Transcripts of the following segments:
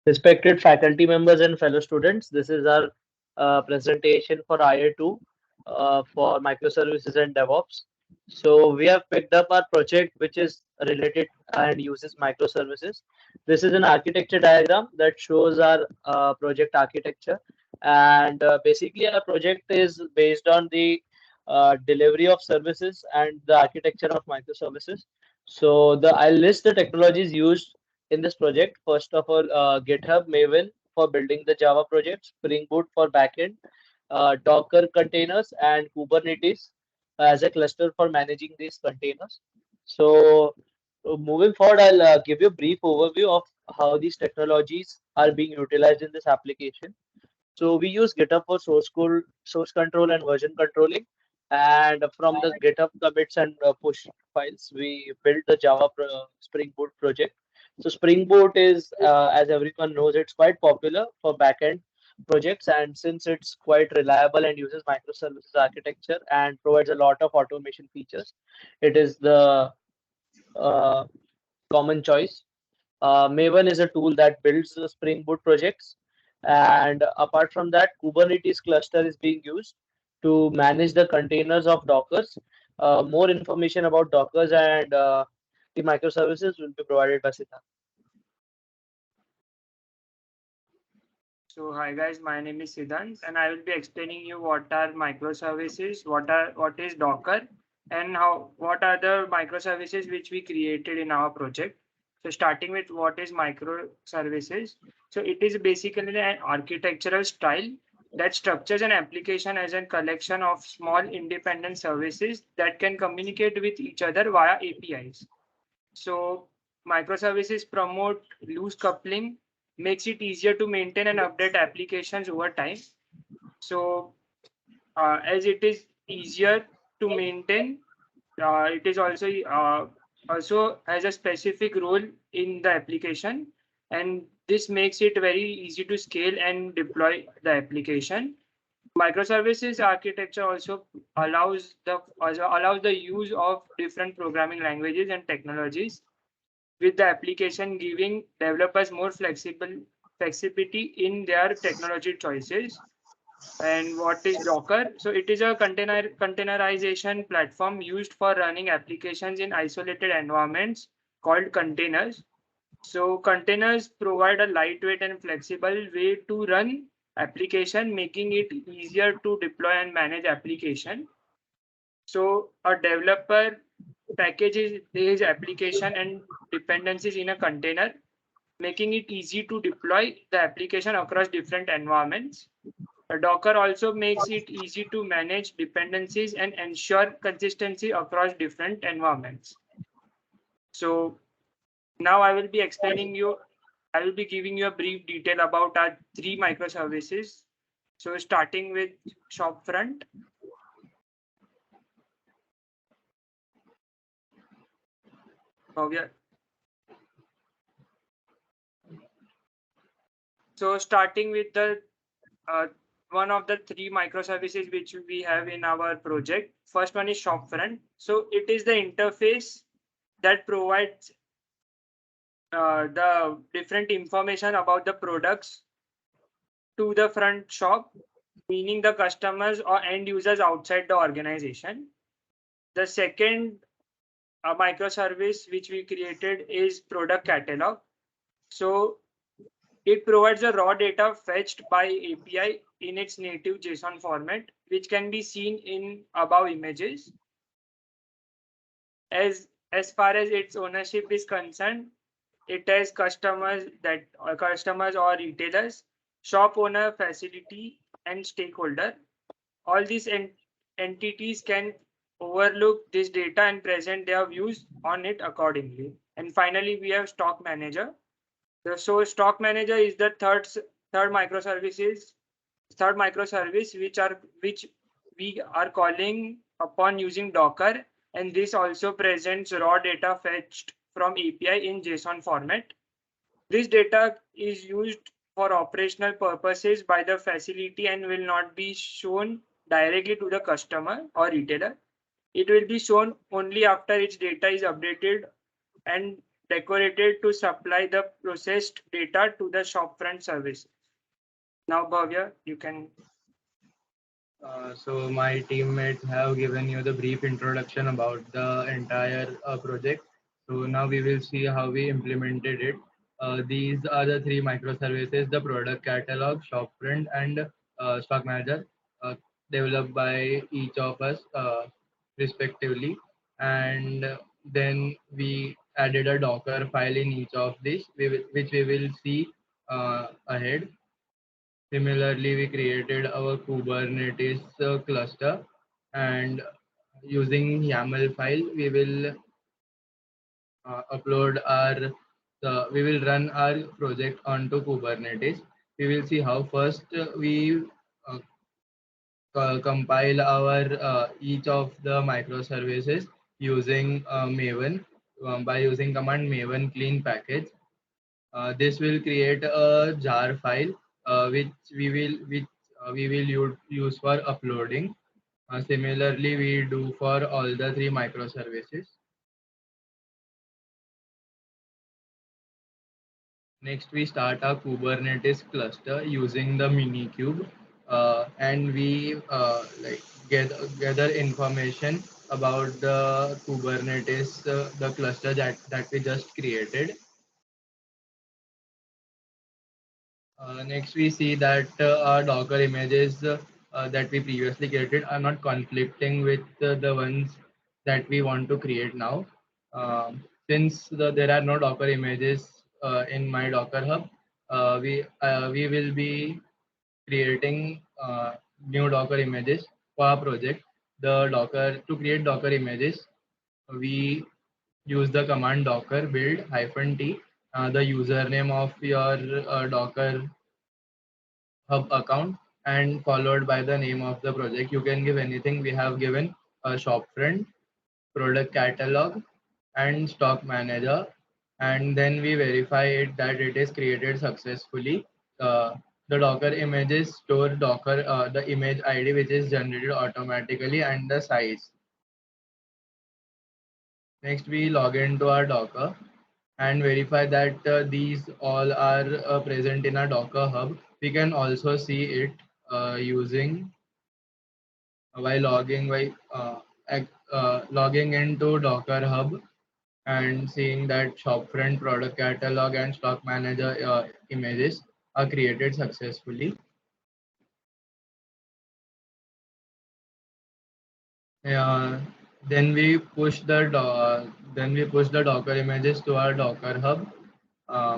Respected faculty members and fellow students, this is our presentation for IA2 for microservices and DevOps. So we have picked up our project which is related and uses microservices. This is an architecture diagram that shows our project architecture, and basically our project is based on the delivery of services and the architecture of microservices. So I'll list the technologies used in this project. First of all, GitHub Maven for building the Java project, Spring Boot for backend, Docker containers, and Kubernetes as a cluster for managing these containers. So, moving forward, I'll give you a brief overview of how these technologies are being utilized in this application. So we use GitHub for source control and version controlling. And from the GitHub commits and push files, we built the Spring Boot project. So Spring Boot is, as everyone knows, it's quite popular for backend projects, and since it's quite reliable and uses microservices architecture and provides a lot of automation features, it is the uh, common choice. Maven is a tool that builds the Spring Boot projects. And apart from that, Kubernetes cluster is being used to manage the containers of Dockers. More information about Dockers and the microservices will be provided by Siddhant. So hi guys, my name is Siddhant and I will be explaining you what are microservices, what is Docker, and what are the microservices which we created in our project. So starting with what is microservices. So it is basically an architectural style that structures an application as a collection of small independent services that can communicate with each other via APIs. So microservices promote loose coupling, makes it easier to maintain and update applications over time. So as it is easier to maintain, it is also has a specific role in the application, and this makes it very easy to scale and deploy the application. Microservices architecture also allows the use of different programming languages and technologies, with the application giving developers more flexibility in their technology choices. And what is Docker? So it is a containerization platform used for running applications in isolated environments called containers. So containers provide a lightweight and flexible way to run application, making it easier to deploy and manage application. So a developer packages his application and dependencies in a container, making it easy to deploy the application across different environments. Docker also makes it easy to manage dependencies and ensure consistency across different environments. So now I will be giving you a brief detail about our three microservices. So starting with Shopfront. Bhavya. So starting with the one of the three microservices which we have in our project. First one is Shopfront. So it is the interface that provides the different information about the products to the front shop, meaning the customers or end users outside the organization. The second microservice which we created is product catalog. So it provides the raw data fetched by API in its native JSON format, which can be seen in above images. As far as its ownership is concerned, it has customers or retailers, shop owner, facility, and stakeholder. All these entities can overlook this data and present their views on it accordingly. And finally, we have stock manager. So stock manager is the third microservice which we are calling upon using Docker, and this also presents raw data fetched from API in JSON format. This data is used for operational purposes by the facility and will not be shown directly to the customer or retailer. It will be shown only after its data is updated and decorated to supply the processed data to the shopfront service. Now, Bhavya, you can. So my teammates have given you the brief introduction about the entire project. So now we will see how we implemented it. These are the three microservices: the product catalog, shopfront, and stock manager, uh, developed by each of us respectively. And then we added a Docker file in each of these, which we will see ahead. Similarly, we created our Kubernetes cluster, and using YAML file, we will upload our we will run our project onto Kubernetes. We will see how first we uh, compile our each of the microservices using Maven by using command Maven clean package. This will create a jar file which we will use for uploading. Similarly, we do for all the three microservices. Next, we start our Kubernetes cluster using the Minikube, and we gather information about the Kubernetes, the cluster that we just created. Next, we see that our Docker images that we previously created are not conflicting with the ones that we want to create now. Since there are no Docker images in my Docker Hub, we will be creating new Docker images for our project. The Docker to create Docker images, we use the command docker build -t, the username of your Docker hub account, and followed by the name of the project. You can give anything. We have given a shopfront, product catalog, and stock manager, and then we verify it that it is created successfully. The Docker images store Docker the image ID, which is generated automatically, and the size. Next, we log into our Docker and verify that these all are present in our Docker hub. We can also see it using by logging into Docker Hub and seeing that shopfront, product catalog, and stock manager images are created successfully. Uh, then we push the Docker images to our Docker Hub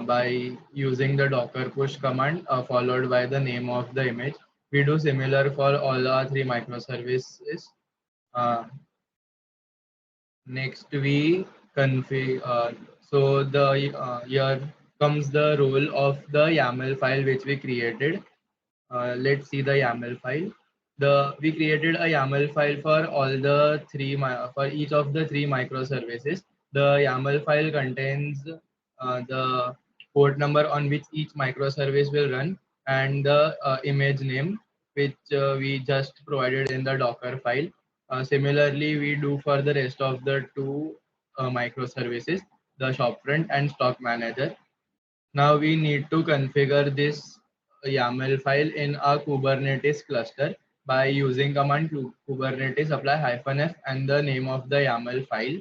by using the Docker push command followed by the name of the image. We do similar for all our three microservices. Uh, Next, we config. So the here comes the role of the YAML file which we created. Let's see the YAML file. We created a YAML file for all the for each of the three microservices. The YAML file contains the port number on which each microservice will run, and the image name which we just provided in the Docker file. Similarly, we do for the rest of the two microservices, the shopfront and stock manager. Now we need to configure this YAML file in our Kubernetes cluster by using command kubernetes apply -f and the name of the YAML file.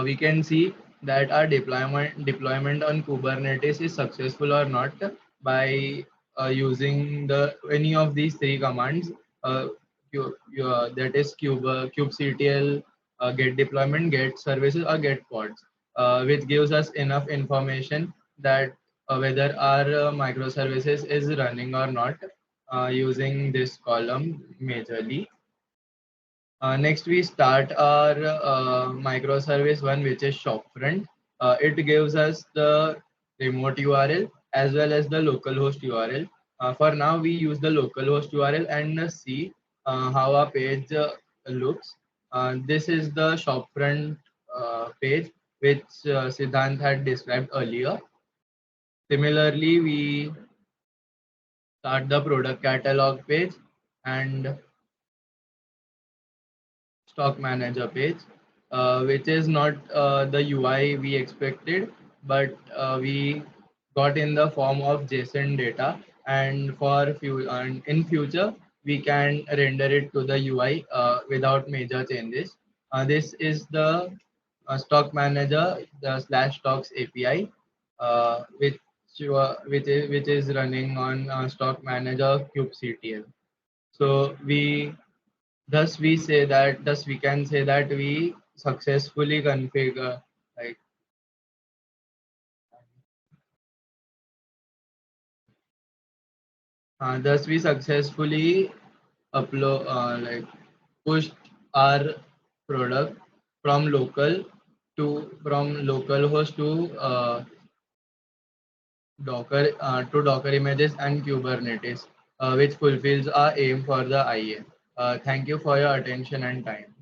We can see that our deployment on Kubernetes is successful or not by using the any of these three commands. That is kubectl, get deployment, get services, or get pods, which gives us enough information that whether our microservices is running or not using this column majorly. Next, we start our microservice one, which is shopfront. It gives us the remote URL as well as the localhost URL. For now, we use the localhost URL and see how our page looks. This is the shopfront page, which Siddhant had described earlier. Similarly, we start the product catalog page and stock manager page. which is not the UI we expected, but we got in the form of JSON data. And and in future, we can render it to the UI without major changes. This is the stock manager, the slash stocks API, which is running on stock manager kubectl. So thus we can say that we successfully configure, like thus we successfully upload pushed our product from localhost to Docker images and Kubernetes, which fulfills our aim for the IA. Thank you for your attention and time.